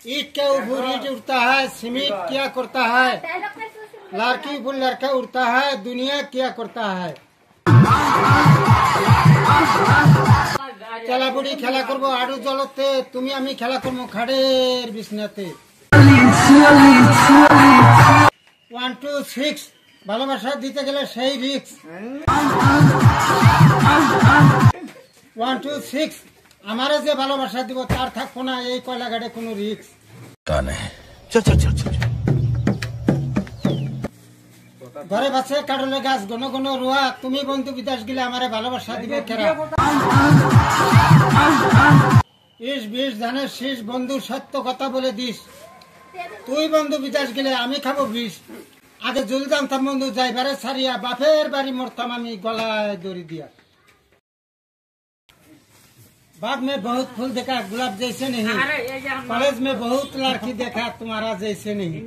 ईट के ऊपर ईट उड़ता है, सीमेंट क्या करता है, लड़की ऊपर लड़का उड़ता है, दुनिया क्या करता है। चला बुढ़ी खेला करबो आड़ू जलते, तुम्हें आमी खेला करबो खाड़ेर बिछनाते। 1 2 6 ভালোবাসা দিতে গেলে সেই রিস্ক। 1 2 6 আমারে যে ভালোবাসা দিব তার থাকবো না এই কয়লা গাড়ে কোনো রিস্ক। ঘরে বাসে কাটলে গাছ ঘন ঘন রোয়া, তুমি বন্ধু বিদেশ গেলে আমারে ভালোবাসা দিবে কেরা। 20 ধানের শীষ বন্ধু সত্য কথা বলে দিস, তুই বন্ধু বিদেশ গেলে আমি খাবো বিষ। আগে জল জানতাম বন্ধু যাইবারে ছাড়িয়া, বাপের বাড়ি মরতাম আমি গলায় দড়ি দিয়া। बाग में बहुत फूल देखा गुलाब जैसे नहीं, कॉलेज में बहुत लड़की देखा तुम्हारा जैसे नहीं।